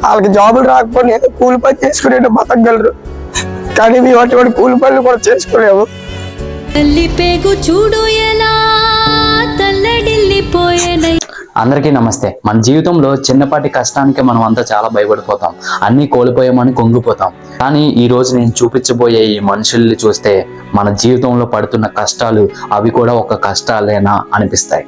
వాళ్ళకి జాబులు రాకపోయినా ఏదో కూలి పని చేసుకునే బతకగలరు, కానీ మేము అటువంటి కూలి పనులు కూడా చేసుకోలేము. అందరికీ నమస్తే. మన జీవితంలో చిన్నపాటి కష్టానికి మనం అంతా చాలా భయపడిపోతాం, అన్నీ కోల్పోయామని కుంగిపోతాం. కానీ ఈ రోజు నేను చూపించబోయే ఈ మనుషుల్ని చూస్తే మన జీవితంలో పడుతున్న కష్టాలు అవి కూడా ఒక కష్టాలేనా అనిపిస్తాయి.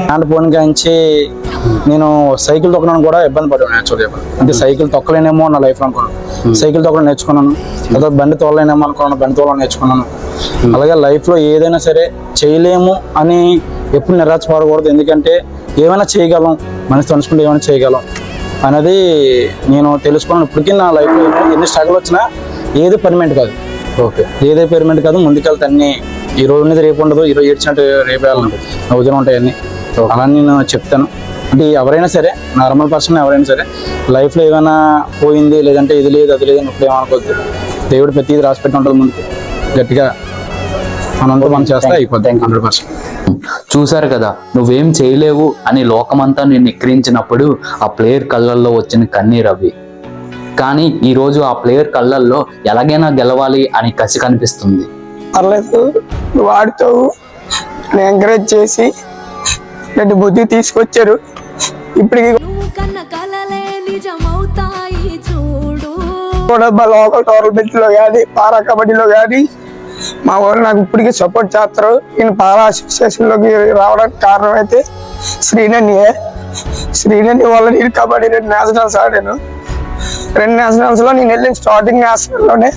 హ్యాండ్ ఫోన్ కాంచి నేను సైకిల్ తొక్కడానికి కూడా ఇబ్బంది పడ్డాను. యాక్చువల్గా అంటే సైకిల్ తొక్కలేనేమో నా లైఫ్లో అనుకున్నాను. సైకిల్ తొక్కడం నేర్చుకున్నాను, లేదా బండి తోలలేనేమో అనుకున్నాను, బండి తోలడం నేర్చుకున్నాను. అలాగే లైఫ్లో ఏదైనా సరే చేయలేము అని ఎప్పుడు నిరాశపడకూడదు. ఎందుకంటే ఏమైనా చేయగలం, మనసు తెలుసుకుంటే ఏమైనా చేయగలం అనేది నేను తెలుసుకున్నాను. ఇప్పటికీ నా లైఫ్లో ఎన్ని స్ట్రగుల్ వచ్చినా ఏది పర్మనెంట్ కాదు. ఓకే, ఏదే పర్మనెంట్ కాదు. ముందుకెళ్తే అన్ని ఈ రోజు ఉన్నది రేపు ఉండదు, ఈరోజు ఏడ్చినట్టు రేపు వెళ్ళండి, రోజులు ఉంటాయని అలా నేను చెప్తాను. అంటే ఎవరైనా సరే, నార్మల్ పర్సన్ ఎవరైనా సరే లైఫ్లో ఏమైనా పోయింది, లేదంటే ఇది లేదు అది లేదు అని ఇప్పుడు ఏమనుకోవద్దు. దేవుడు ప్రతిదీ రాసిపెట్టి ఉంటుంది ముందుకు. గట్టిగా మనంతా మనం చేస్తే అయిపోద్ది 100%. చూసారు కదా, నువ్వేం చేయలేవు అని లోకమంతా నేను ఎక్కిరించినప్పుడు ఆ ప్లేయర్ కళ్ళల్లో వచ్చిన కన్నీరు అవి. కానీ ఈరోజు ఆ ప్లేయర్ కళ్ళల్లో ఎలాగైనా గెలవాలి అని కసి కనిపిస్తుంది. పర్లేదు, వాడితో ఎంకరేజ్ చేసి రెండు బుద్ధి తీసుకొచ్చారు. ఇప్పటికి కూడా లోకల్ టోర్నమెంట్ లో కానీ, పారా కబడ్డీలో కానీ మా వాళ్ళు నాకు ఇప్పటికీ సపోర్ట్ చేస్తారు. నేను పారా అసోసియేషన్ లోకి రావడానికి కారణం అయితే శ్రీనన్యే. శ్రీనన్య వల్ల నేను కబడ్డీ 2 నేషనల్స్ ఆడాను. 2 నేషనల్స్ లో నేను వెళ్ళిన స్టార్టింగ్ నేషనల్ లోనే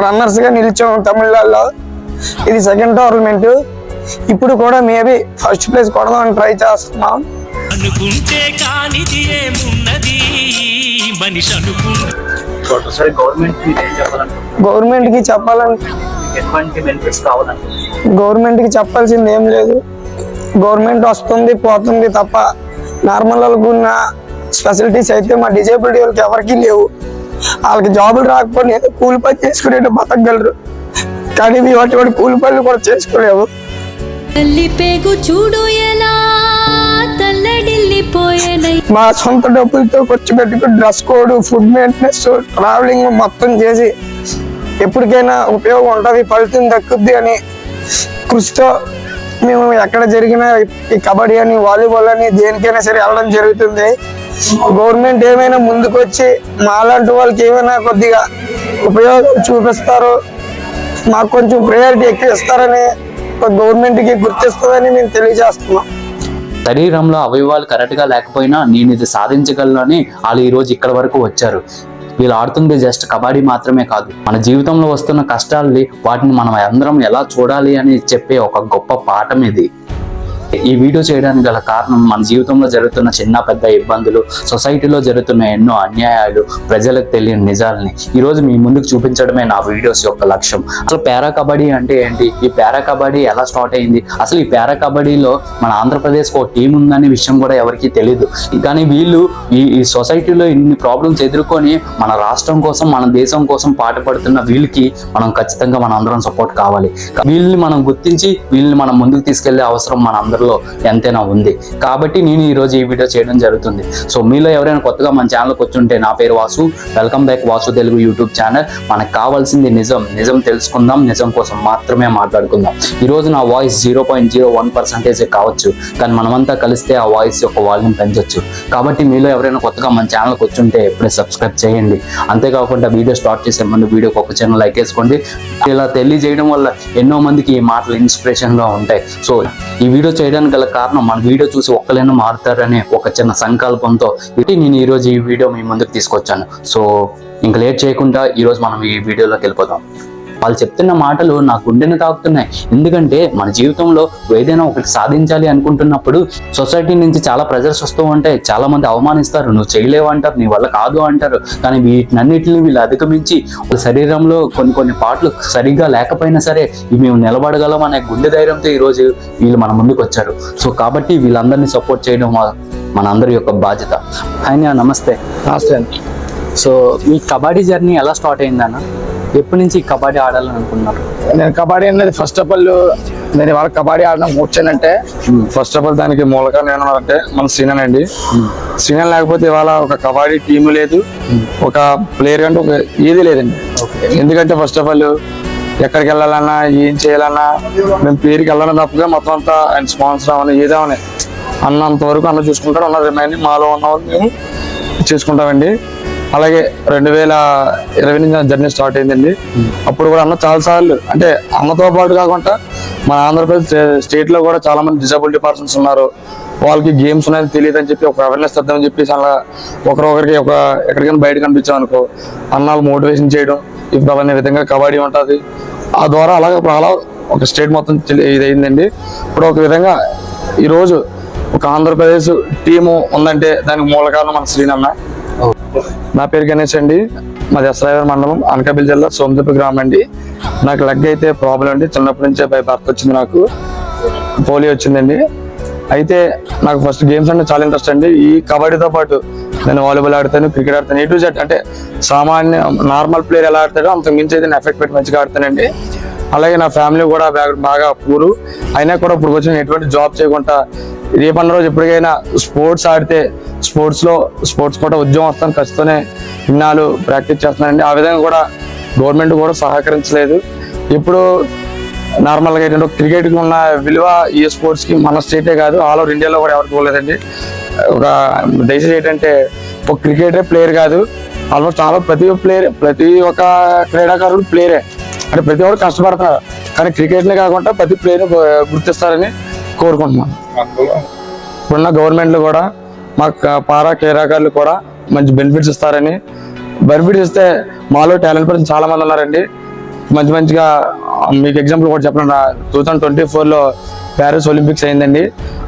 రన్నర్స్ గా నిలిచాము తమిళనాడులో. ఇది సెకండ్ టోర్నమెంట్. ఇప్పుడు కూడా మేబీ ఫస్ట్ ప్లేస్ కొడదామని ట్రై చేస్తున్నాం. గవర్నమెంట్ కి చెప్పాల్సింది ఏం లేదు. గవర్నమెంట్ వస్తుంది పోతుంది తప్ప నార్మల్ వాళ్ళకు ఉన్న ఫెసిలిటీస్ అయితే మా డిజేబిలిటీ వాళ్ళకి ఎవరికి లేవు. వాళ్ళకి జాబులు రాకపోయినా ఏదో కూలి పని చేసుకునే బతకగలరు, కానీ మేము అటువంటి కూలి పనులు కూడా చేసుకోలేము. మా సొంత డబ్బులతో ఖర్చు పెట్టుకుని dress code, food maintenance, travelling మొత్తం చేసి ఎప్పటికైనా ఉపయోగం ఉంటుంది, ఫలితం దక్కుద్ది అని కృషితో మేము ఎక్కడ జరిగిన ఈ కబడ్డీ అని, వాలీబాల్ అని దేనికైనా సరే వెళ్ళడం జరుగుతుంది. గవర్నమెంట్ ఏమైనా ముందుకు వచ్చి మాలాంటి వాళ్ళకి ఏమైనా కొద్దిగా ఉపయోగాలు చూపిస్తారో, మాకు కొంచెం ప్రయారిటీ ఎక్కువ ఇస్తారని గవర్నమెంట్కి గుర్తిస్తుందని మేము తెలియజేస్తున్నాం. శరీరంలో అవయవాలు కరెక్ట్గా లేకపోయినా నేను ఇది సాధించగలను అని వాళ్ళు ఈరోజు ఇక్కడ వరకు వచ్చారు. వీళ్ళు ఆడుతుంది జస్ట్ కబడ్డీ మాత్రమే కాదు, మన జీవితంలో వస్తున్న కష్టాలని వాటిని మనం అందరం ఎలా చూడాలి అని చెప్పే ఒక గొప్ప పాఠం ఇది. ఈ వీడియో చేయడానికి గల కారణం మన జీవితంలో జరుగుతున్న చిన్న పెద్ద ఇబ్బందులు, సొసైటీలో జరుగుతున్న ఎన్నో అన్యాయాలు, ప్రజలకు తెలియని నిజాలని ఈరోజు మీ ముందుకు చూపించడమే నా వీడియోస్ యొక్క లక్ష్యం. అసలు పారా కబడ్డీ అంటే ఏంటి, ఈ పారా కబడ్డీ ఎలా స్టార్ట్ అయింది, అసలు ఈ పారా కబడ్డీలో మన ఆంధ్రప్రదేశ్కి ఒక టీం ఉందనే విషయం కూడా ఎవరికి తెలియదు. కానీ వీళ్ళు ఈ సొసైటీలో ఇన్ని ప్రాబ్లమ్స్ ఎదుర్కొని మన రాష్ట్రం కోసం, మన దేశం కోసం పాటుపడుతున్న వీళ్ళకి మనం ఖచ్చితంగా మన అందరం సపోర్ట్ కావాలి. వీళ్ళని మనం గుర్తించి వీళ్ళని మనం ముందుకు తీసుకెళ్లే అవసరం మన అందరిలో ఎంతైనా ఉంది. కాబట్టి నేను ఈరోజు ఈ వీడియో చేయడం జరుగుతుంది. సో మీలో ఎవరైనా కొత్తగా మన ఛానల్కి వచ్చుంటే, నా పేరు Vasu, welcome back Vasu Telugu YouTube channel. మనకు కావాల్సింది నిజం తెలుసుకుందాం, నిజం కోసం మాత్రమే మాట్లాడుకుందాం. ఈరోజు నా వాయిస్ 0.01% కావచ్చు, కానీ మనమంతా కలిస్తే ఆ వాయిస్ యొక్క వాల్యూమ్ పెంచవచ్చు. కాబట్టి మీలో ఎవరైనా కొత్తగా మన ఛానల్కి వచ్చుంటే ఎప్పుడే సబ్స్క్రైబ్ చేయండి. అంతేకాకుండా వీడియో స్టార్ట్ చేసే ముందు వీడియోకి ఒక చిన్న లైక్ వేసుకోండి. ఇలా తెలియజేయడం వల్ల ఎన్నో మందికి ఈ మాటలు ఇన్స్పిరేషన్గా ఉంటాయి. సో ఈ వీడియో చేయడానికి గల కారణం, మన వీడియో చూసి ఒక్కలైనా మారుతారనే ఒక చిన్న సంకల్పంతో నేను ఈరోజు ఈ వీడియో మీ ముందుకు తీసుకొచ్చాను. సో ఇంకా లేట్ చేయకుండా ఈరోజు మనం ఈ వీడియోలోకి వెళ్ళిపోదాం. వాళ్ళు చెప్తున్న మాటలు నా గుండెను తాకుతున్నాయి. ఎందుకంటే మన జీవితంలో ఏదైనా ఒకటి సాధించాలి అనుకుంటున్నప్పుడు సొసైటీ నుంచి చాలా ప్రెజర్స్ వస్తూ ఉంటాయి. చాలా మంది అవమానిస్తారు, నువ్వు చేయలేవు అంటారు, నీ వల్ల కాదు అంటారు. కానీ వీటినన్నిటిని వీళ్ళు అధిగమించి వాళ్ళ శరీరంలో కొన్ని పాటలు సరిగ్గా లేకపోయినా సరే మేము నిలబడగలం అనే గుండె ధైర్యంతో ఈరోజు వీళ్ళు మన ముందుకు వచ్చారు. సో కాబట్టి వీళ్ళందరినీ సపోర్ట్ చేయడం మన అందరి యొక్క బాధ్యత. ఆయన నమస్తే. నమస్తే అండి. సో మీ కబడ్డీ జర్నీ ఎలా స్టార్ట్ అయిందన్న? ఎప్పటి నుంచి కబడ్డీ ఆడాలని అనుకున్నారు? నేను కబడ్డీ అనేది ఫస్ట్ ఆఫ్ ఆల్ నేను ఇవాళ కబడ్డీ ఆడడం వచ్చానంటే ఫస్ట్ ఆఫ్ ఆల్ దానికి మూలగా నేను అంటే మన శ్రీనాన్ అండి. శ్రీనాన్ లేకపోతే ఇవాళ ఒక కబడ్డీ టీము లేదు, ఒక ప్లేయర్ అంటే ఒక ఏది లేదండి. ఎందుకంటే ఫస్ట్ ఆఫ్ ఆల్ ఎక్కడికి వెళ్ళాలన్నా ఏం చేయాలన్నా మేము పేరుకి వెళ్ళాలని తప్పగా మొత్తం అంతా ఆయన స్పాన్సర్ అవన్నీ ఏదేమని అన్నంత వరకు అన్న చూసుకుంటాడు. అన్న రిమైనింగ్ మాలో ఉన్న వాళ్ళు మేము చేసుకుంటామండి. అలాగే 2020 నుంచి జర్నీ స్టార్ట్ అయిందండి. అప్పుడు కూడా అన్న చాలా సార్లు అంటే అన్నతో పాటు కాకుండా మన ఆంధ్రప్రదేశ్ స్టేట్ లో కూడా చాలా మంది డిజబిలిటీ పర్సన్స్ ఉన్నారు, వాళ్ళకి గేమ్స్ ఉన్నాయని తెలియదు అని చెప్పి ఒక అవేర్నెస్ తెద్దామని చెప్పేసి అలా ఒకరికి ఎక్కడికైనా బయట కనిపించాం అనుకో అన్నాళ్ళు మోటివేషన్ చేయడం, ఇప్పుడు అవన్నీ విధంగా కబడ్డీ ఉంటుంది. ఆ ద్వారా అలాగే అలా ఒక స్టేట్ మొత్తం ఇది అయిందండి. ఇప్పుడు ఒక విధంగా ఈరోజు ఒక ఆంధ్రప్రదేశ్ టీము ఉందంటే దానికి మూల కారణం మన శ్రీనన్న. నా పేరు గణేష్ అండి, మాది ఎస్రాయవరం మండలం, అనకాపల్లి జిల్లా, సోమదీప గ్రామం అండి. నాకు లెగ్ అయితే ప్రాబ్లం అండి, చిన్నప్పటి నుంచే బై బర్త్ వచ్చింది, నాకు పోలియో వచ్చిందండి. అయితే నాకు ఫస్ట్ గేమ్స్ అంటే చాలా ఇంట్రెస్ట్ అండి. ఈ కబడ్డీతో పాటు నేను వాలీబాల్ ఆడతాను, క్రికెట్ ఆడతాను, A to Z అంటే సామాన్య నార్మల్ ప్లేయర్ ఎలా ఆడతాడో అంతకు మించి అయితే నేను ఎఫెక్ట్ పెట్టి మంచిగా ఆడతానండి. అలాగే నా ఫ్యామిలీ కూడా బాగా పూరు అయినా కూడా ఇప్పుడు వచ్చి నేను ఎటువంటి జాబ్ చేయకుండా రేపన్న రోజు ఎప్పటికైనా స్పోర్ట్స్ ఆడితే స్పోర్ట్స్ కూడా ఉద్యోగం వస్తాను ఖచ్చితంగా ఇన్నాళ్ళు ప్రాక్టీస్ చేస్తున్నానండి. ఆ విధంగా కూడా గవర్నమెంట్ కూడా సహకరించలేదు. ఇప్పుడు నార్మల్గా ఏంటంటే క్రికెట్కి ఉన్న విలువ ఈ స్పోర్ట్స్కి మన స్టేటే కాదు ఆల్ ఓవర్ ఇండియాలో కూడా ఎవరికి పోలేదండి. ఒక దయచేసి ఏంటంటే ఒక క్రికెటరే ప్లేయర్ కాదు, ఆల్మోస్ట్ ప్రతి ఒక్క క్రీడాకారుడు ప్లేయరే. అంటే ప్రతి ఒక్కరు కష్టపడుతున్నారు, కానీ క్రికెట్నే కాకుండా ప్రతి ప్లేయర్ గుర్తిస్తారని కోరుకుంటున్నాను. ఇప్పుడున్న గవర్నమెంట్లు కూడా మాకు పారా క్రీడాకారులు కూడా మంచి బెనిఫిట్స్ ఇస్తారని, బెనిఫిట్స్ ఇస్తే మాలో టాలెంట్ పర్సన్ చాలా మంది ఉన్నారండి. మంచిగా మీకు ఎగ్జాంపుల్ కూడా చెప్పండి, 2024లో ప్యారిస్ ఒలింపిక్స్ అయిందండి.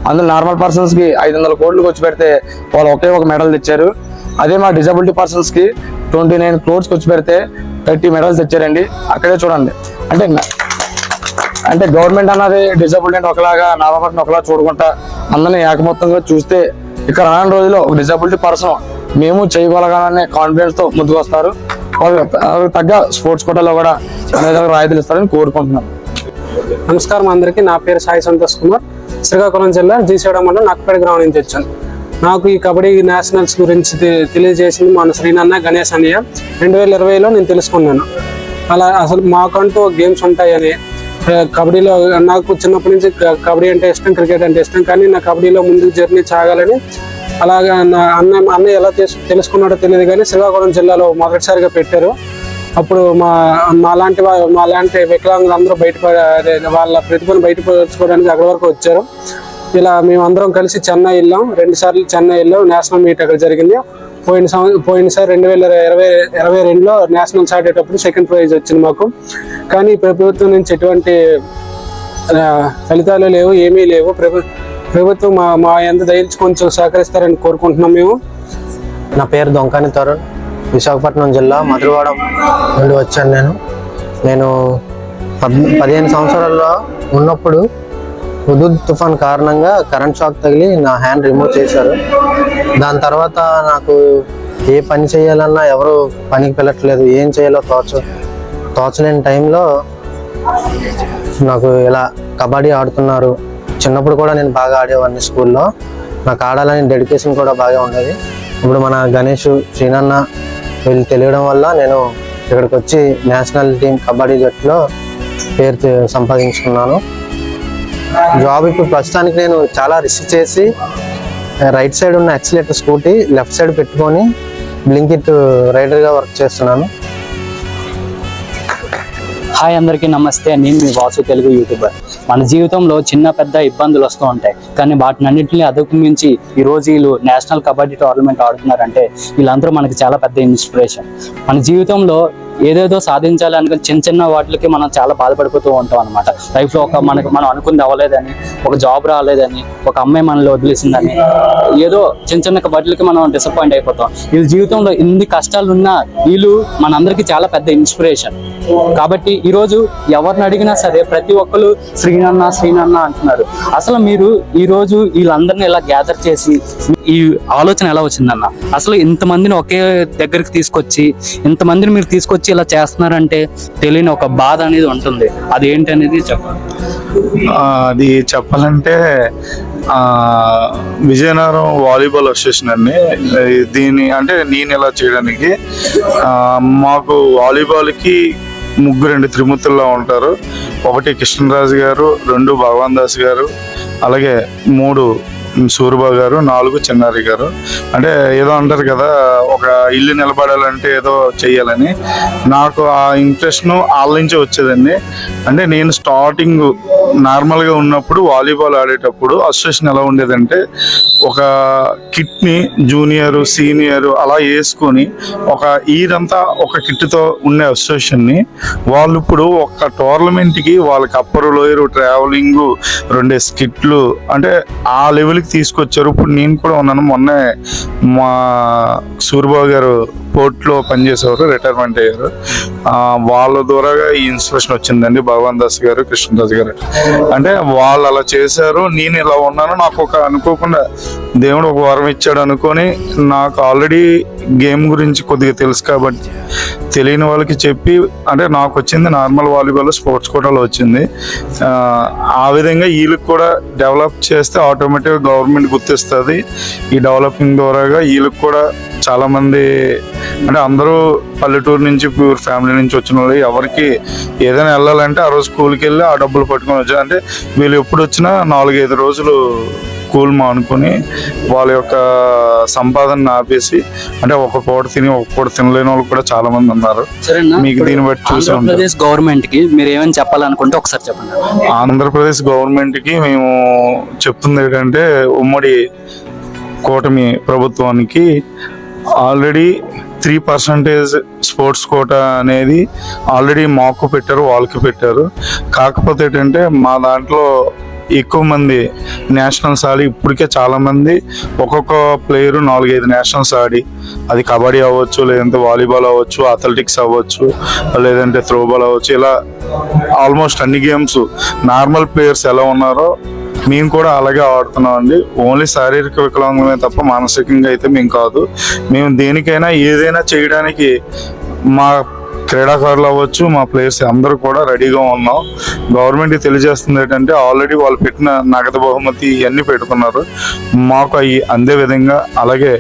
అందులో నార్మల్ పర్సన్స్కి 500 కోట్లు ఖర్చు పెడితే వాళ్ళు ఒకే ఒక మెడల్ తెచ్చారు. అదే మా డిజబిలిటీ పర్సన్స్కి 29 crores ఖర్చు పెడితే 30 మెడల్స్ తెచ్చారండి. అక్కడే చూడండి, అంటే గవర్నమెంట్ అన్నది డిజబిలిటీ ఒకలాగా, నామపట్నం ఒకలా చూడకుండా అందరినీ ఏకమొత్తంగా చూస్తే ఇక్కడ రాని రోజుల్లో ఒక డిజబిలిటీ పర్సన్ మేము చేయగలగాలనే కాన్ఫిడెన్స్ తో ముందుకు వస్తారు. వాళ్ళకి తగ్గ స్పోర్ట్స్ కోటాలో కూడా రాయితీలు ఇస్తారని కోరుకుంటున్నాను. నమస్కారం అందరికీ, నా పేరు సాయి సంతోష్ కుమార్, శ్రీకాకుళం జిల్లా జీసేడ మండలం నక్కపేట గ్రామం నుంచి వచ్చాను. నాకు ఈ కబడ్డీ నేషనల్స్ గురించి తెలియజేసింది మన శ్రీనన్న గణేష్ అన్నయ్య. 2020లో నేను తెలుసుకున్నాను. అలా అసలు మాకంటూ గేమ్స్ ఉంటాయని, కబడ్డీలో నాకు చిన్నప్పటి నుంచి కబడ్డీ అంటే ఇష్టం, క్రికెట్ అంటే ఇష్టం, కానీ నా కబడ్డీలో ముందుకు జర్నీ సాగాలని అలాగా నా అన్నయ్య ఎలా తెలుసుకున్నాడో తెలియదు, కానీ శ్రీకాకుళం జిల్లాలో మొదటిసారిగా పెట్టారు. అప్పుడు మాలాంటి వికలాంగులు అందరూ వాళ్ళ ప్రతిభను బయటపరచుకోవడానికి అక్కడి వరకు వచ్చారు. ఇలా మేమందరం కలిసి చెన్నై వెళ్ళాం, 2 సార్లు చెన్నై వెళ్ళాం. నేషనల్ మీట్ అక్కడ జరిగింది. పోయినసారి 2022లో నేషనల్స్ ఆడేటప్పుడు సెకండ్ ప్రైజ్ వచ్చింది మాకు. కానీ ప్రభుత్వం నుంచి ఎటువంటి ఫలితాలు లేవు, ఏమీ లేవు. ప్రభుత్వం మా ఎంత దయచి కొంచెం సహకరిస్తారని కోరుకుంటున్నాం మేము. నా పేరు దొంకాని తరుణ్, విశాఖపట్నం జిల్లా మధురవాడ నుండి వచ్చాను. నేను 15 సంవత్సరాల్లో ఉన్నప్పుడు హుదూద్ తుఫాన్ కారణంగా కరెంట్ షాక్ తగిలి నా హ్యాండ్ రిమూవ్ చేశారు. దాని తర్వాత నాకు ఏ పని చేయాలన్నా ఎవరు పనికి వెళ్ళట్లేదు, ఏం చేయాలో తోచలేని టైంలో నాకు ఇలా కబడ్డీ ఆడుతున్నారు. చిన్నప్పుడు కూడా నేను బాగా ఆడేవాడిని స్కూల్లో, నాకు ఆడాలని డెడికేషన్ కూడా బాగా ఉండేది. ఇప్పుడు మన గణేష్, శ్రీనన్న వీళ్ళు తెలియడం వల్ల నేను ఇక్కడికి వచ్చి నేషనల్ టీం కబడ్డీ జట్టులో పేరు సంపాదించుకున్నాను. జాబ్ ఇప్పుడు ప్రస్తుతానికి నేను చాలా రిస్క్ చేసి రైట్ సైడ్ ఉన్న యాక్సిలేటర్ స్కూటీ లెఫ్ట్ సైడ్ పెట్టుకొని బ్లింకిట్ రైడర్గా వర్క్ చేస్తున్నాను. హాయ్ అందరికీ నమస్తే, నేను మీ వాసు తెలుగు యూట్యూబర్. మన జీవితంలో చిన్న పెద్ద ఇబ్బందులు వస్తూ ఉంటాయి, కానీ వాటినన్నింటినీ అధిగమించి ఈ రోజు వీళ్ళు నేషనల్ కబడ్డీ టోర్నమెంట్ ఆడుతున్నారంటే వీళ్ళందరూ మనకి చాలా పెద్ద ఇన్స్పిరేషన్. మన జీవితంలో ఏదేదో సాధించాలి అనుకుని చిన్న చిన్న వాటికి మనం చాలా బాధపడిపోతూ ఉంటాం అనమాట. లైఫ్లో మనం అనుకుంది అవ్వలేదని, ఒక జాబ్ రాలేదని, ఒక అమ్మాయి మనల్ని వదిలేసిందని, ఏదో చిన్న చిన్న వాటికి మనం డిసప్పాయింట్ అయిపోతాం. వీళ్ళ జీవితంలో ఇన్ని కష్టాలు ఉన్నా వీళ్ళు మనందరికీ చాలా పెద్ద ఇన్స్పిరేషన్. కాబట్టి ఈరోజు ఎవరిని అడిగినా సరే ప్రతి ఒక్కరు శ్రీనన్న అంటున్నారు. అసలు మీరు ఈరోజు వీళ్ళందరినీ ఇలా గ్యాదర్ చేసి ఈ ఆలోచన ఎలా వచ్చిందన్న? అసలు ఇంతమందిని ఒకే దగ్గరికి తీసుకొచ్చి ఇంతమందిని మీరు తీసుకొచ్చి ఇలా చేస్తున్నారంటే తెలియని ఒక బాధ అనేది ఉంటుంది. అది ఏంటి అనేది చెప్పండి. అది చెప్పాలంటే విజయనగరం వాలీబాల్ అసోసియేషన్ అండి. దీన్ని అంటే నేను ఇలా చేయడానికి మాకు వాలీబాల్కి ముగ్గురు త్రిమూర్తుల్లో ఉంటారు. ఒకటి కృష్ణరాజు గారు, 2 భగవాన్ దాస్ గారు, అలాగే 3 సూర్యబాబు గారు, 4 చిన్నారి గారు. అంటే ఏదో అంటారు కదా, ఒక ఇల్లు నిలబడాలంటే ఏదో చెయ్యాలని. నాకు ఆ ఇంట్రెస్ట్ను వాళ్ళ నుంచే వచ్చేదండి. అంటే నేను స్టార్టింగ్ నార్మల్గా ఉన్నప్పుడు వాలీబాల్ ఆడేటప్పుడు అసోసియేషన్ ఎలా ఉండేదంటే, ఒక కిట్ని జూనియర్ సీనియర్ అలా వేసుకొని ఒక ఇదంతా ఒక కిట్తో ఉండే అసోసియేషన్ని వాళ్ళు ఇప్పుడు ఒక టోర్నమెంట్కి వాళ్ళకి అప్పర్ లోయర్ ట్రావెలింగ్ 2 స్కిట్లు అంటే ఆ లెవెల్కి తీసుకొచ్చారు. ఇప్పుడు నేను కూడా ఉన్నాను. మొన్నే మా సూర్యబాబు గారు పోర్ట్లో పనిచేసేవారు, రిటైర్మెంట్ అయ్యారు. వాళ్ళ ద్వారాగా ఈ ఇన్స్పిరేషన్ వచ్చిందండి. భగవాన్ దాస్ గారు, కృష్ణరాజు గారు. అంటే వాళ్ళు అలా చేశారు, నేను ఇలా ఉన్నాను. నాకు ఒక అనుకోకుండా దేవుడు ఒక వరం ఇచ్చాడు అనుకొని, నాకు ఆల్రెడీ గేమ్ గురించి కొద్దిగా తెలుసు కాబట్టి తెలియని వాళ్ళకి చెప్పి, అంటే నాకు వచ్చింది నార్మల్ వాలీబాల్ స్పోర్ట్స్ కోటాలో వచ్చింది. ఆ విధంగా వీళ్ళకి కూడా డెవలప్ చేస్తే ఆటోమేటిక్గా గవర్నమెంట్ గుర్తిస్తుంది. ఈ డెవలపింగ్ ద్వారాగా వీళ్ళకి కూడా చాలామంది, అంటే అందరూ పల్లెటూరు నుంచి ప్యూర్ ఫ్యామిలీ నుంచి వచ్చిన వాళ్ళు, ఎవరికి ఏదైనా వెళ్ళాలంటే ఆ రోజు స్కూల్కి వెళ్ళి ఆ డబ్బులు పట్టుకొని వచ్చారు. అంటే వీళ్ళు ఎప్పుడు వచ్చినా 4-5 రోజులు స్కూల్ మానుకొని వాళ్ళ యొక్క సంపాదన ఆపేసి, అంటే ఒక పూట తిని ఒక పూట తినలేని వాళ్ళు కూడా చాలా మంది ఉన్నారు. మీకు దీన్ని బట్టి చూసి ఆంధ్రప్రదేశ్ గవర్నమెంట్ కి మీరు ఏమైనా చెప్పాలనుకుంటే ఒకసారి చెప్పండి. ఆంధ్రప్రదేశ్ గవర్నమెంట్ కి మేము చెప్తుంది ఏంటంటే, ఉమ్మడి కూటమి ప్రభుత్వానికి ఆల్రెడీ 3% స్పోర్ట్స్ కోటా అనేది ఆల్రెడీ మాకు పెట్టారు, వాళ్ళకి పెట్టారు. కాకపోతే ఏంటంటే మా దాంట్లో ఎక్కువ మంది నేషనల్స్ ఆడి, ఇప్పటికే చాలామంది ఒక్కొక్క ప్లేయరు 4-5 నేషనల్స్ ఆడి, అది కబడ్డీ అవ్వచ్చు, లేదంటే వాలీబాల్ అవ్వచ్చు, అథ్లెటిక్స్ అవ్వచ్చు, లేదంటే త్రోబాల్ అవ్వచ్చు, ఇలా ఆల్మోస్ట్ అన్ని గేమ్స్ నార్మల్ ప్లేయర్స్ ఎలా ఉన్నారో మేము కూడా అలాగే ఆడుతున్నాం అండి. ఓన్లీ శారీరక వికలాంగమే తప్ప మానసికంగా అయితే మేము కాదు. మేము దేనికైనా ఏదైనా చేయడానికి మా క్రీడాకారులు అవ్వచ్చు, మా ప్లేయర్స్ అందరూ కూడా రెడీగా ఉన్నాం. గవర్నమెంట్కి తెలియజేస్తుంది ఏంటంటే, ఆల్రెడీ వాళ్ళు పెట్టిన నగదు బహుమతి ఇవన్నీ పెట్టుకున్నారు. మాకు అవి అందే విధంగా, అలాగే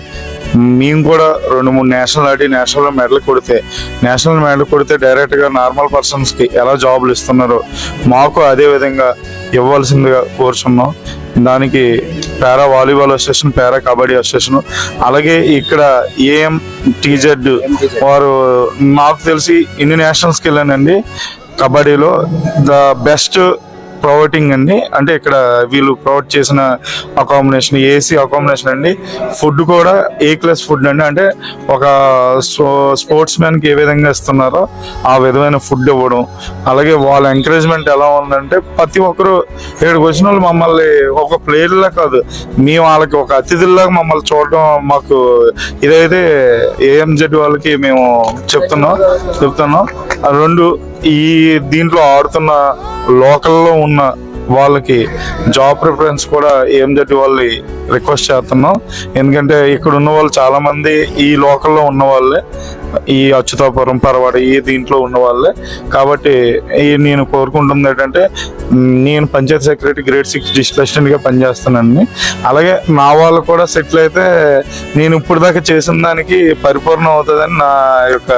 మేము కూడా 2-3 నేషనల్ ఆడి నేషనల్ మెడల్ కొడితే డైరెక్ట్గా నార్మల్ పర్సన్స్కి ఎలా జాబులు ఇస్తున్నారో మాకు అదే విధంగా ఇవ్వాల్సిందిగా కోరుచున్నాం. దానికి పారా వాలీబాల్ అసోసియేషన్, పారా కబడ్డీ అసోసియేషన్, అలాగే ఇక్కడ AMTZ వారు, నాకు తెలిసి ఇన్ని నేషనల్స్కి వెళ్ళానండి కబడ్డీలో, ద బెస్ట్ ప్రొవైడింగ్ అండి. అంటే ఇక్కడ వీళ్ళు ప్రొవైడ్ చేసిన అకామిడేషన్, AC అకామిడేషన్ అండి. ఫుడ్ కూడా A+ ఫుడ్ అండి. అంటే ఒక స్పోర్ట్స్ మ్యాన్కి ఏ విధంగా ఇస్తున్నారో ఆ విధమైన ఫుడ్ ఇవ్వడం. అలాగే వాళ్ళ ఎంకరేజ్మెంట్ ఎలా ఉందంటే, ప్రతి ఒక్కరు ఇక్కడికి వచ్చిన వాళ్ళు మమ్మల్ని ఒక ప్లేయర్లా కాదు, మేము వాళ్ళకి ఒక అతిథుల్లాగా మమ్మల్ని చూడడం మాకు ఇదైతే AMZ వాళ్ళకి మేము చెప్తున్నాం. 2 ఈ దీంట్లో ఆడుతున్న లోకల్లో ఉన్న వాళ్ళకి జాబ్ ప్రిఫరెన్స్ కూడా AMZ వాళ్ళని రిక్వెస్ట్ చేస్తున్నాం. ఎందుకంటే ఇక్కడ ఉన్న వాళ్ళు చాలా మంది ఈ లోకల్లో ఉన్న వాళ్ళే, ఈ అచ్యుతాపురం, పరవాడ ఈ దీంట్లో ఉన్న వాళ్ళే. కాబట్టి నేను కోరుకుంటుంది ఏంటంటే, నేను పంచాయతీ సెక్రటరీ గ్రేడ్ 6 డిస్ట్రిక్ట్ ప్రెసిడెంట్గా పనిచేస్తానండి. అలాగే నా వాళ్ళు కూడా సెటిల్ అయితే నేను ఇప్పుడు దాకా చేసిన దానికి పరిపూర్ణం అవుతుందని నా యొక్క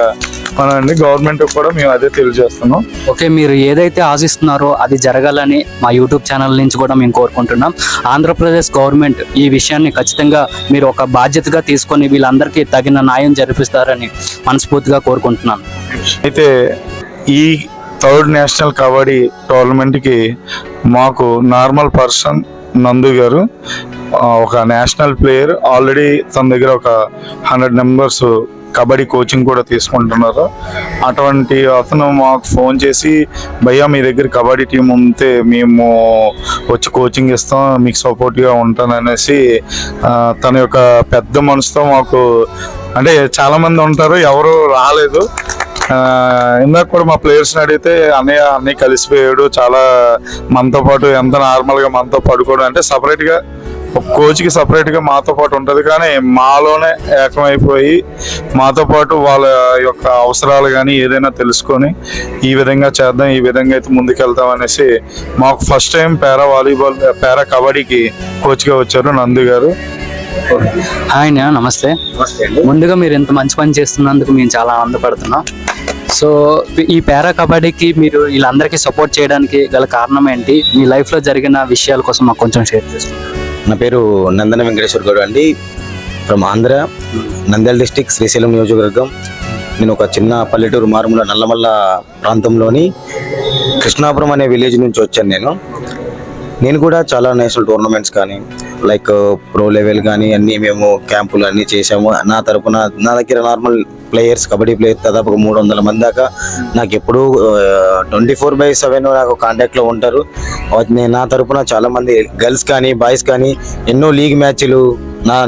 మనండి. గవర్నమెంట్ కూడా మేము అదే తెలియజేస్తున్నాం. ఓకే, మీరు ఏదైతే ఆశిస్తున్నారో అది జరగాలని మా యూట్యూబ్ ఛానల్ నుంచి కూడా మేము కోరుకుంటున్నాం. ఆంధ్రప్రదేశ్ గవర్నమెంట్ ఈ విషయాన్ని ఖచ్చితంగా మీరు ఒక బాధ్యతగా తీసుకొని వీళ్ళందరికీ తగిన న్యాయం జరిపిస్తారని మనస్ఫూర్తిగా కోరుకుంటున్నాను. అయితే ఈ 3rd నేషనల్ కబడ్డీ టోర్నమెంట్కి మాకు నార్మల్ పర్సన్ నందు గారు, ఒక నేషనల్ ప్లేయర్, ఆల్రెడీ తన దగ్గర ఒక 100 మెంబర్స్ కబడ్డీ కోచింగ్ కూడా తీసుకుంటున్నారు. అటువంటి అతను మాకు ఫోన్ చేసి, భయ్యా మీ దగ్గర కబడ్డీ టీం ఉంటే మేము వచ్చి కోచింగ్ ఇస్తాం, మీకు సపోర్ట్గా ఉంటాననేసి తన యొక్క పెద్ద మనసుతో మాకు, అంటే చాలా మంది ఉంటారు ఎవరు రాలేదు. ఇందాక కూడా మా ప్లేయర్స్ని అడిగితే అన్నయ్య కలిసిపోయాడు, చాలా మనతో పాటు ఎంత నార్మల్గా మనతో పడుకోవడం, అంటే సపరేట్గా ఒక కోచ్కి సపరేట్గా మాతో పాటు ఉంటుంది, కానీ మాలోనే ఏకమైపోయి మాతో పాటు వాళ్ళ యొక్క అవసరాలు కానీ ఏదైనా తెలుసుకొని ఈ విధంగా చేద్దాం, ఈ విధంగా అయితే ముందుకెళ్తాం అనేసి మాకు ఫస్ట్ టైం పారా కబడ్డీకి కోచ్గా వచ్చారు నందు గారు. హాయ్ నమస్తే. ముందుగా మీరు ఇంత మంచి పని చేస్తున్నందుకు మేము చాలా ఆనందపడుతున్నాం. సో ఈ పారా కబడ్డీకి మీరు వీళ్ళందరికీ సపోర్ట్ చేయడానికి గల కారణం ఏంటి? మీ లైఫ్లో జరిగిన విషయాల కోసం మాకు కొంచెం షేర్ చేసుకుంటాం. నా పేరు నందన వెంకటేశ్వర గౌడ్ అండి, ఫ్రమ్ ఆంధ్ర, నంద్యాల డిస్టిక్, శ్రీశైలం నియోజకవర్గం. నేను ఒక చిన్న పల్లెటూరు మారుమూల నల్లమల్ల ప్రాంతంలోని కృష్ణాపురం అనే విలేజ్ నుంచి వచ్చాను. నేను కూడా చాలా నేషనల్ టోర్నమెంట్స్ కానీ లైక్ ప్రో లెవెల్ కానీ అన్నీ మేము క్యాంపులు అన్నీ చేసాము. నా తరపున నా దగ్గర నార్మల్ ప్లేయర్స్, కబడ్డీ ప్లేయర్స్ దాదాపు 300 మంది దాకా నాకు ఎప్పుడూ 24/7 నాకు కాంటాక్ట్లో ఉంటారు. నా తరపున చాలామంది గర్ల్స్ కానీ బాయ్స్ కానీ ఎన్నో లీగ్ మ్యాచ్లు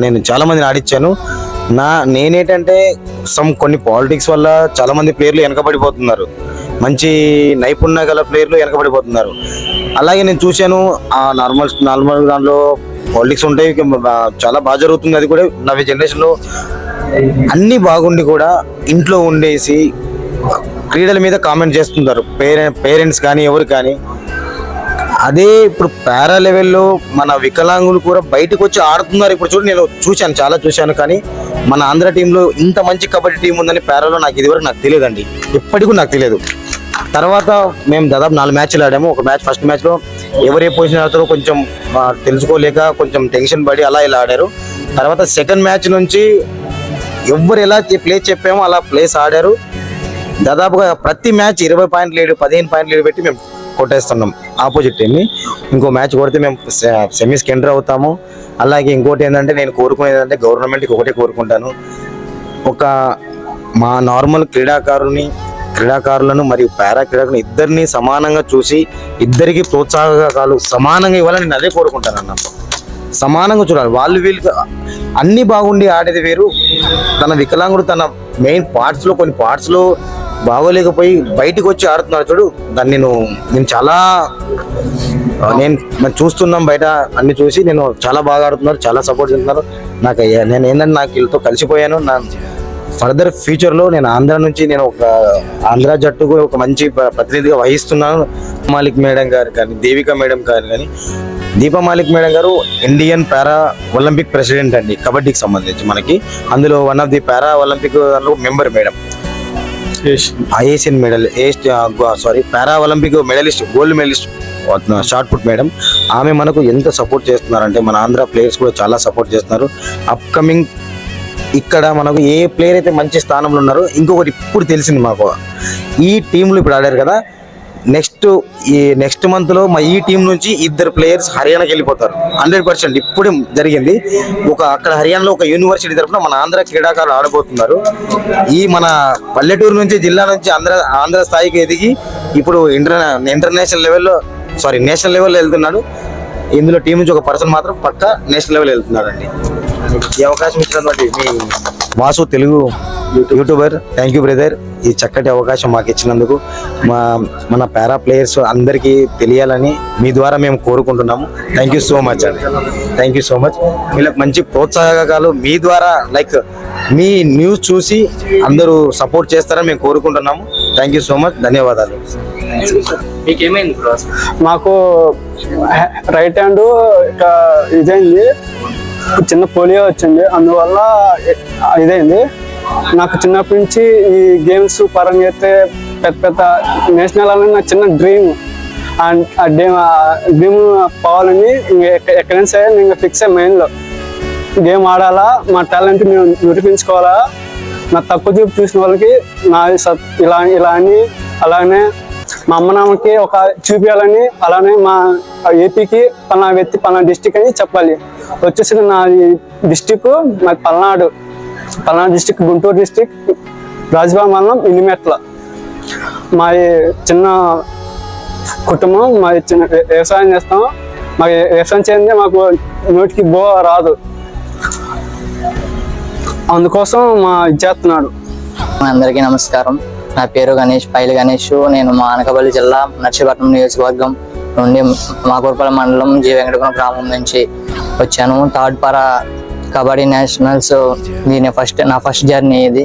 నేను చాలామందిని ఆడిచ్చాను. నేనేంటంటే కొన్ని పాలిటిక్స్ వల్ల చాలామంది ప్లేయర్లు వెనకబడిపోతున్నారు, మంచి నైపుణ్య గల ప్లేయర్లు వెనకబడిపోతున్నారు. అలాగే నేను చూశాను ఆ నార్మల్ దాంట్లో పాలిటిక్స్ ఉంటాయి, చాలా బాగా జరుగుతుంది. అది కూడా నవ్వే జనరేషన్లో అన్నీ బాగుండి కూడా ఇంట్లో ఉండేసి క్రీడల మీద కామెంట్ చేస్తున్నారు పేరెంట్స్ కానీ ఎవరు కానీ. అదే ఇప్పుడు పారా లెవెల్లో మన వికలాంగులు కూడా బయటకు వచ్చి ఆడుతున్నారు. ఇప్పుడు చూడు, నేను చాలా చూశాను, కానీ మన ఆంధ్ర టీంలో ఇంత మంచి కబడ్డీ టీం ఉందని పారాలో ఇదివరకు నాకు తెలియదండి, ఎప్పటికీ నాకు తెలియదు. తర్వాత మేము దాదాపు 4 మ్యాచ్లు ఆడాము. ఒక మ్యాచ్, ఫస్ట్ మ్యాచ్లో ఎవరు ఏ పొజిషన్ ఆడుతారో కొంచెం తెలుసుకోలేక కొంచెం టెన్షన్ పడి అలా ఇలా ఆడారు. తర్వాత సెకండ్ మ్యాచ్ నుంచి ఎవరు ఎలా ప్లేస్ చెప్పామో అలా ప్లేస్ ఆడారు. దాదాపుగా ప్రతి మ్యాచ్ 20 పాయింట్లు లీడ్, 15 పాయింట్లు లీడ్ పెట్టి మేము కొట్టేస్తున్నాం ఆపోజిట్ టీమ్ని. ఇంకో మ్యాచ్ కొడితే మేము సెమీస్కి ఎంటర్ అవుతాము. అలాగే ఇంకోటి ఏంటంటే నేను కోరుకునేది అంటే గవర్నమెంట్కి ఒకటే కోరుకుంటాను, ఒక మా నార్మల్ క్రీడాకారులను మరియు పారా క్రీడాకారులను ఇద్దరిని సమానంగా చూసి ఇద్దరికి ప్రోత్సాహకాలు సమానంగా ఇవ్వాలని నేను అదే కోరుకుంటాను అన్న. సమానంగా చూడాలి. వీళ్ళకి అన్ని బాగుండి ఆడేది వేరు, తన వికలాంగుడు తన మెయిన్ పార్ట్స్లో కొన్ని పార్ట్స్లో బాగోలేకపోయి బయటకు వచ్చి ఆడుతున్నాడు చూడు, దాన్ని నేను చాలా మనం చూస్తున్నాం బయట అన్ని చూసి, నేను చాలా బాగా ఆడుతున్నారు, చాలా సపోర్ట్ చేస్తున్నారు నాకు. నేను ఏంటంటే నాకు వీళ్ళతో కలిసిపోయాను. ఫర్దర్ ఫ్యూచర్లో నేను ఆంధ్ర నుంచి నేను ఒక ఆంధ్ర జట్టుకు ఒక మంచి ప్రతినిధిగా వహిస్తున్నాను. మాలిక్ మేడం గారు కానీ, దేవికా మేడం గారు కానీ, దీపా మాలిక్ మేడం గారు ఇండియన్ పారా ఒలింపిక్ ప్రెసిడెంట్ అండి కబడ్డీకి సంబంధించి మనకి. అందులో one of the para Olympic member madam, Asian medal para Olympic medalist, gold medalist shot put madam. ఆమె మనకు ఎంత సపోర్ట్ చేస్తున్నారంటే మన ఆంధ్ర ప్లేయర్స్ కూడా చాలా సపోర్ట్ చేస్తున్నారు. అప్కమింగ్ ఇక్కడ మనకు ఏ ప్లేయర్ అయితే మంచి స్థానంలో ఉన్నారో, ఇంకొకటి ఇప్పుడు తెలిసింది మాకు, ఈ టీంలో ఇప్పుడు ఆడారు కదా, నెక్స్ట్ మంత్లో ఈ టీం నుంచి 2 ప్లేయర్స్ హర్యానాకి వెళ్ళిపోతారు 100%. ఇప్పుడు జరిగింది అక్కడ హర్యానాలో ఒక యూనివర్సిటీ తరఫున మన ఆంధ్ర క్రీడాకారులు ఆడబోతున్నారు. ఈ మన పల్లెటూరు నుంచి, జిల్లా నుంచి ఆంధ్ర స్థాయికి ఎదిగి ఇప్పుడు నేషనల్ లెవెల్లో వెళ్తున్నాడు. ఇందులో టీం నుంచి ఒక పర్సన్ మాత్రం పక్కా నేషనల్ లెవెల్ వెళ్తున్నాడండి. ఈ అవకాశం ఇచ్చినటువంటి మీ Vasu Telugu YouTuber, thank you brother. ఈ చక్కటి అవకాశం మాకు ఇచ్చినందుకు మన పారా ప్లేయర్స్ అందరికీ తెలియాలని మీ ద్వారా మేము కోరుకుంటున్నాము. థ్యాంక్ యూ సో మచ్ అండి, థ్యాంక్ యూ సో మచ్. వీళ్ళకి మంచి ప్రోత్సాహకాలు మీ ద్వారా లైక్ మీ న్యూస్ చూసి అందరూ సపోర్ట్ చేస్తారని మేము కోరుకుంటున్నాము. థ్యాంక్ యూ సో మచ్, ధన్యవాదాలు. మాకు రైట్ హ్యాండ్ ఇదైంది, చిన్న పోలియో వచ్చింది, అందువల్ల ఇదైంది. నాకు చిన్నప్పటి నుంచి ఈ గేమ్స్ పరంగా అయితే పెద్ద నేషనల్ అనేది నాకు చిన్న డ్రీమ్. అండ్ ఆ డ్రీమ్ పోవాలని ఎక్కడైనా సరే నేను ఫిక్స్ అయ్యే మైండ్లో గేమ్ ఆడాలా, మా టాలెంట్ మేము నిరూపించుకోవాలా, నా తక్కువ చూపు చూసిన వాళ్ళకి ఇలా అని, అలానే మా అమ్మ నాన్నకి ఒక చూపించాలని, అలానే మా ఏపీకి పలానా వ్యక్తి పలానా డిస్టిక్ అని చెప్పాలి. వచ్చేసి నా డిస్టిక్ మాది పల్నాడు. పల్నాడు డిస్టిక్, గుంటూరు డిస్టిక్, రాజబాగ్ మండలం, ఇనిమెట్ల. మా చిన్న కుటుంబం, మా చిన్న వ్యవసాయం చేస్తాం. మాకు వ్యవసాయం చేయండి మాకు నోటికి బో రాదు, అందుకోసం మా చేస్తున్నాడు. అందరికీ నమస్కారం. నా పేరు గణేష్, పైలి గణేష్. నేను మా అనకాపల్లి జిల్లా నర్సీపట్నం నియోజకవర్గం నుండి మాకూర్పల్లి మండలం జి వెంకటపురం గ్రామం నుంచి వచ్చాను. థర్డ్ పారా కబడ్డీ నేషనల్స్ నా ఫస్ట్ జర్నీ ఇది.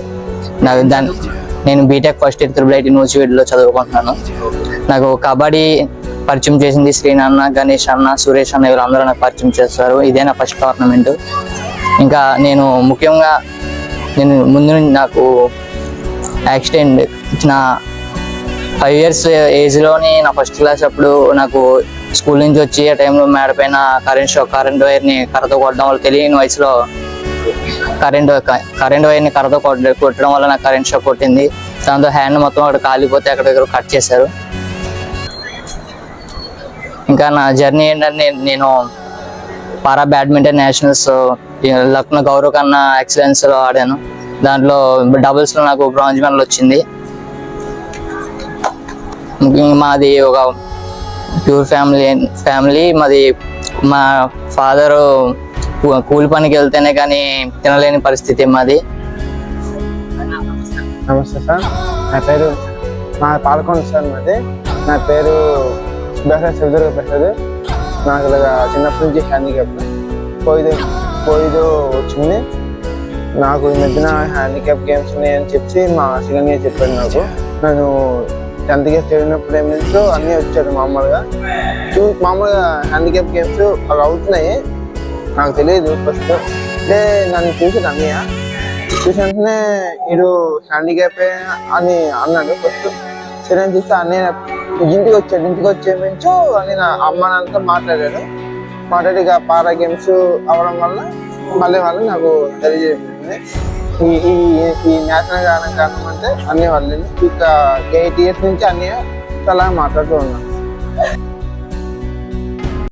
నేను బీటెక్ ఫస్ట్ ఇయర్ త్రిబుల్ యూనివర్సిటీలో చదువుకుంటున్నాను. నాకు కబడ్డీ పరిచయం చేసింది శ్రీనాన్న, గణేష్ అన్న, సురేష్ అన్న, వీళ్ళందరూ నాకు పరిచయం చేస్తారు. ఇదే నా ఫస్ట్ టోర్నమెంట్. ఇంకా నేను ముఖ్యంగా ముందు నుంచి నాకు యాక్సిడెంట్ నా 5 years ఏజ్లోని నా ఫస్ట్ క్లాస్ అప్పుడు నాకు స్కూల్ నుంచి వచ్చి ఆ టైంలో మేడ పైన కరెంట్ వైర్ని కర్రతో కొట్టడం వల్ల, తెలియని వయసులో కరెంట్ వైర్ని కర్రతో కొట్టడం వల్ల నాకు కరెంట్ షాక్ కొట్టింది. దాంతో హ్యాండ్ మొత్తం అక్కడ కాలిపోతే అక్కడ దగ్గర కట్ చేశారు. ఇంకా నా జర్నీ ఏంటంటే నేను పారా బ్యాడ్మింటన్ నేషనల్స్ లక్నో గౌరవ్ కన్నా ఎక్సలెన్స్లో ఆడాను. దాంట్లో డబుల్స్లో నాకు బ్రాంజ్ మెడల్ వచ్చింది. ముఖ్యంగా మాది ఒక ప్యూర్ ఫ్యామిలీ. మాది మా ఫాదరు కూలి పనికి వెళ్తేనే కానీ తినలేని పరిస్థితి మాది. నమస్తే సార్, నా పేరు పాలకొండ సార్. నా పేరు శివదుర్గ ప్రసాద్. నాకు ఇలాగా చిన్నప్పటి నుంచి హ్యాండిక్యాప్ పోయిదో వచ్చింది. నాకు ఈ మధ్యన హ్యాండిక్యాప్ గేమ్స్ ఉన్నాయని చెప్పి మా శ్రీరంగ చెప్పాడు. నేను 10th క్లాస్ చదివినప్పుడు ఏమిటో అన్నీ వచ్చాడు మామూలుగా హ్యాండిక్యాప్ గేమ్స్ అవి అవుతున్నాయి. నాకు తెలియదు ఫస్ట్. అంటే నన్ను చూసి అన్నయ్య చూసి వెంటనే వీడు హ్యాండిక్యాప్ అని అన్నాడు ఫస్ట్. సరే అని చూస్తే అన్నయ్య ఇంటికి వచ్చే నుంచో అని నా అమ్మ నాన్నతో మాట్లాడి ఇక పారా గేమ్స్ అవ్వడం వల్ల మళ్ళీ వాళ్ళు నాకు తెలియజేసింది. ఈ నేషనల్ కారణం అంటే అన్నయ్య వాళ్ళు. ఇక 8 years నుంచి అన్నయ్య చాలా మాట్లాడుతూ ఉన్నాను.